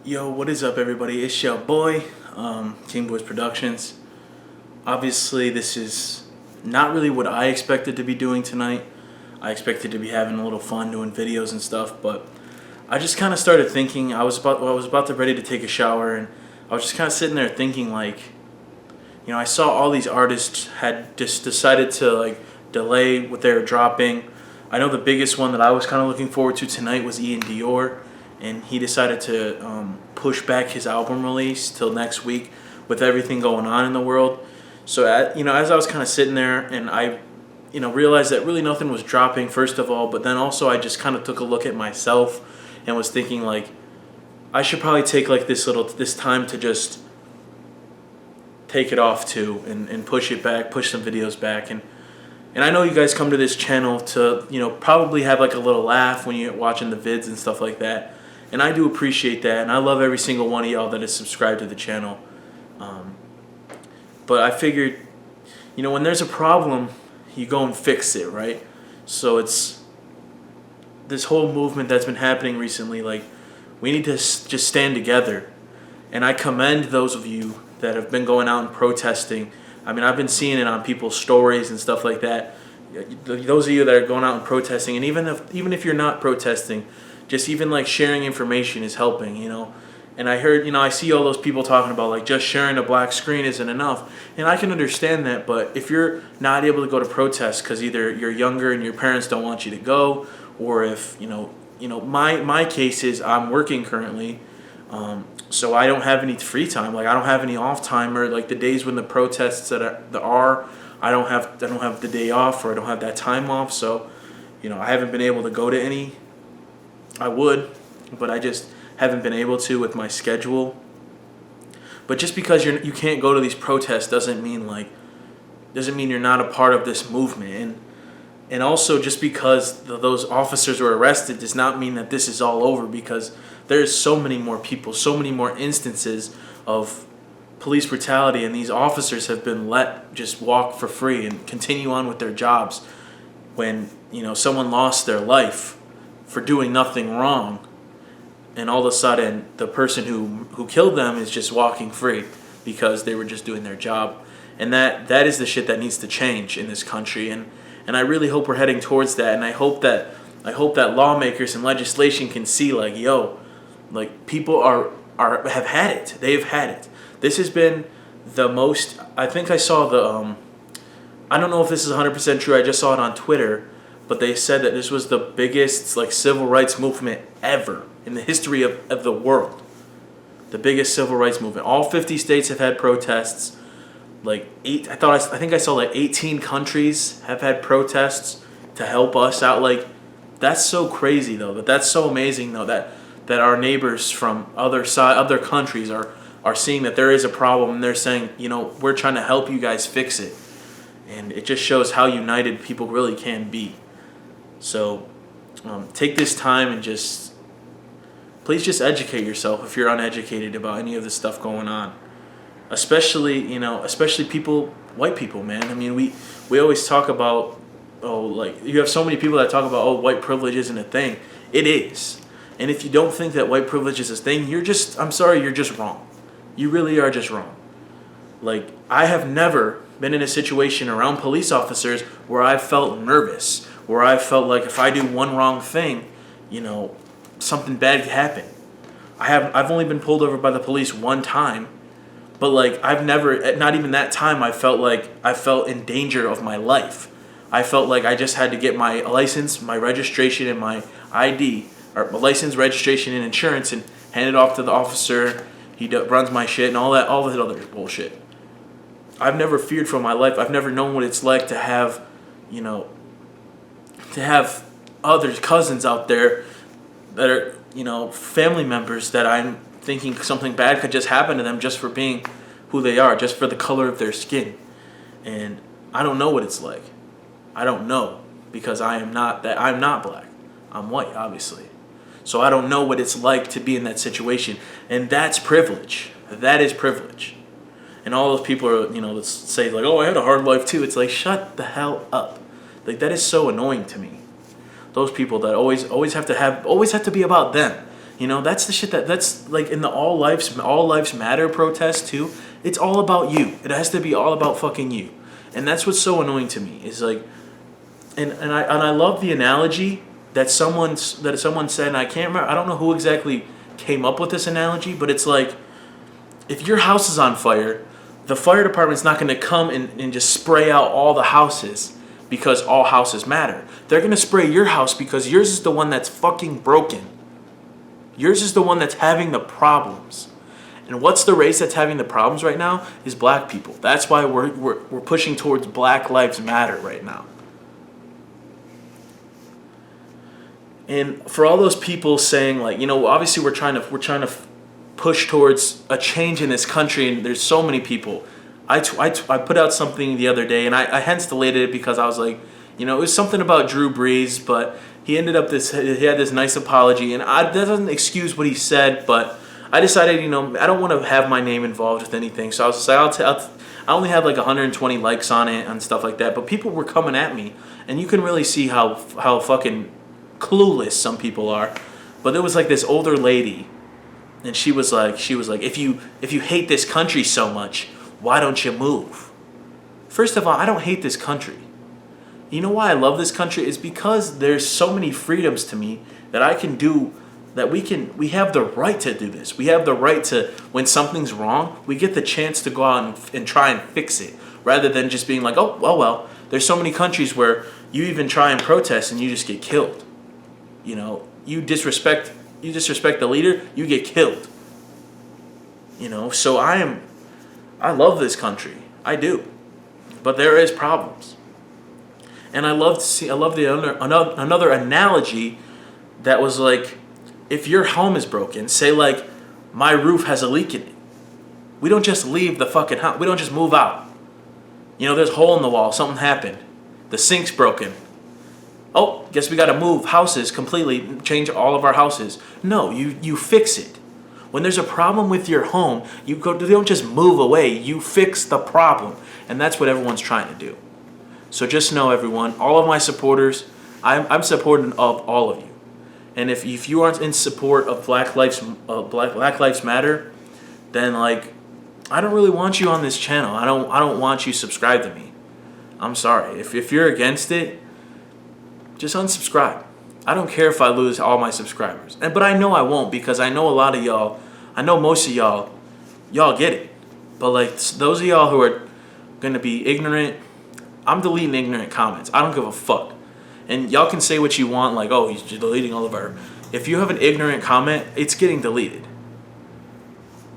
Yo, what is up, everybody? It's your boy, King Boys Productions. Obviously, this is not really what I expected to be doing tonight. I expected to be having a little fun doing videos and stuff, but I just kind of started thinking. I was about to ready to take a shower, and I was just kind of sitting there thinking, like, I saw all these artists had just decided to delay what they were dropping. I know the biggest one that I was kind of looking forward to tonight was Ian Dior, and he decided to push back his album release till next week with everything going on in the world. So, as I was kind of sitting there, and I, realized that really nothing was dropping, first of all, but then also I just kind of took a look at myself and was thinking, like, I should probably take this time to just take it off too, and push it back, push some videos back. And I know you guys come to this channel to, probably have like a little laugh when you're watching the vids and stuff like that. And I do appreciate that, and I love every single one of y'all that is subscribed to the channel. But I figured, when there's a problem, you go and fix it, right? So it's this whole movement that's been happening recently, like, we need to just stand together. And I commend those of you that have been going out and protesting. I mean, I've been seeing it on people's stories and stuff like that. Those of you that are going out and protesting, and even if you're not protesting, just even like sharing information is helping, And I heard, I see all those people talking about like just sharing a black screen isn't enough. And I can understand that, but if you're not able to go to protests because either you're younger and your parents don't want you to go, or if, my case is I'm working currently, so I don't have any free time. Like, I don't have any off time, or like the days when the protests I don't have the day off, or I don't have that time off. So, I haven't been able to go to any. I would, but I just haven't been able to with my schedule. But just because you can't go to these protests doesn't mean you're not a part of this movement. And also, just because those officers were arrested does not mean that this is all over, because there's so many more people, so many more instances of police brutality, and these officers have been let just walk for free and continue on with their jobs when, someone lost their life for doing nothing wrong, and all of a sudden the person who killed them is just walking free because they were just doing their job. And that is the shit that needs to change in this country. And I really hope we're heading towards that. And I hope that lawmakers and legislation can see, like, yo, like, people have had it. They've had it. This has been the most. I think I saw I don't know if this is 100% true. I just saw it on Twitter, but they said that this was the biggest civil rights movement ever in the history of the world. The biggest civil rights movement. All 50 states have had protests. I think I saw 18 countries have had protests to help us out. Like, that's so crazy though. But that's so amazing though that our neighbors from other countries are seeing that there is a problem, and they're saying, we're trying to help you guys fix it. And it just shows how united people really can be. So take this time and please just educate yourself if you're uneducated about any of this stuff going on. Especially people, white people, man. I mean, we always talk about, you have so many people that talk about, white privilege isn't a thing. It is. And if you don't think that white privilege is a thing, I'm sorry, you're just wrong. You really are just wrong. Like, I have never been in a situation around police officers where I felt nervous, where I felt like if I do one wrong thing, something bad could happen. I've only been pulled over by the police one time, but I've never, not even that time, I felt in danger of my life. I felt like I just had to get my license, my registration, and my ID, or my license, registration, and insurance, and hand it off to the officer. He runs my shit and all that other bullshit. I've never feared for my life. I've never known what it's like to have, other cousins out there that are, family members that I'm thinking something bad could just happen to them just for being who they are, just for the color of their skin. And I don't know what it's like. I don't know, because I'm not black. I'm white, obviously. So I don't know what it's like to be in that situation. And that's privilege. That is privilege. And all those people are, that say I had a hard life too. It's like, shut the hell up. Like, that is so annoying to me. Those people that always have to be about them. You know, that's the shit that's like in the all lives matter protest too. It's all about you. It has to be all about fucking you. And that's what's so annoying to me is like, and I love the analogy that someone said, and I can't remember, I don't know who exactly came up with this analogy, but it's like, if your house is on fire, the fire department's not going to come and just spray out all the houses because all houses matter. They're going to spray your house because yours is the one that's fucking broken. Yours is the one that's having the problems. And what's the race that's having the problems right now is black people. That's why we're pushing towards Black Lives Matter right now. And for all those people saying like, you know, obviously we're trying to push towards a change in this country, and there's so many people. I put out something the other day, and I hence deleted it because I was like, you know, it was something about Drew Brees, but he had this nice apology, and that doesn't excuse what he said, but I decided, you know, I don't want to have my name involved with anything, so I was like, I only had like 120 likes on it and stuff like that, but people were coming at me, and you can really see how fucking clueless some people are. But there was like this older lady, and she was like, if you hate this country so much, why don't you move? First of all, I don't hate this country. You know why I love this country? Is because there's so many freedoms to me that I can do, that we have the right to do this. We have the right to, when something's wrong, we get the chance to go out and try and fix it, rather than just being like, oh, well, there's so many countries where you even try and protest and you just get killed. You know, you disrespect the leader, you get killed. You know, so I love this country. I do. But there is problems. And I love another analogy that was like, if your home is broken, say like my roof has a leak in it. We don't just leave the fucking house. We don't just move out. You know, there's a hole in the wall, something happened. The sink's broken. Oh, guess we got to move houses completely, change all of our houses. No, you fix it. When there's a problem with your home, you don't just move away, you fix the problem. And that's what everyone's trying to do. So just know, everyone, all of my supporters, I'm supporting of all of you. And if you aren't in support of Black Lives Matter, then like, I don't really want you on this channel. I don't want you subscribed to me. I'm sorry. If you're against it, just unsubscribe. I don't care if I lose all my subscribers. But I know I won't, because I know a lot of y'all, I know most of y'all get it. But like those of y'all who are going to be ignorant, I'm deleting ignorant comments. I don't give a fuck. And y'all can say what you want, like, oh, he's deleting all of our... If you have an ignorant comment, it's getting deleted.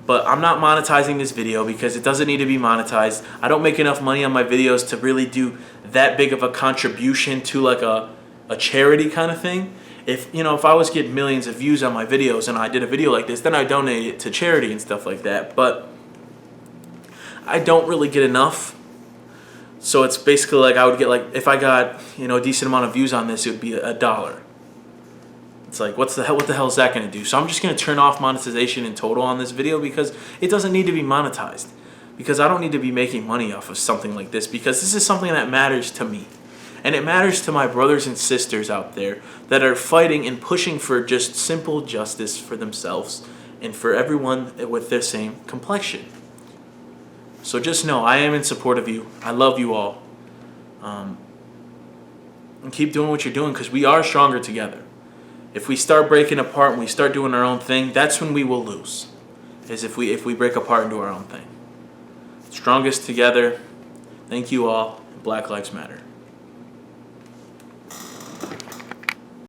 But I'm not monetizing this video because it doesn't need to be monetized. I don't make enough money on my videos to really do that big of a contribution to like a charity kind of thing. If I was getting millions of views on my videos and I did a video like this, then I donate it to charity and stuff like that. But I don't really get enough. So it's basically like I would get, like, if I got, a decent amount of views on this, it would be $1. It's like, what the hell is that going to do? So I'm just going to turn off monetization in total on this video, because it doesn't need to be monetized. Because I don't need to be making money off of something like this, because this is something that matters to me. And it matters to my brothers and sisters out there that are fighting and pushing for just simple justice for themselves and for everyone with their same complexion. So just know, I am in support of you. I love you all. And keep doing what you're doing, because we are stronger together. If we start breaking apart and we start doing our own thing, that's when we will lose. Is if we break apart and do our own thing. Strongest together. Thank you all. Black Lives Matter.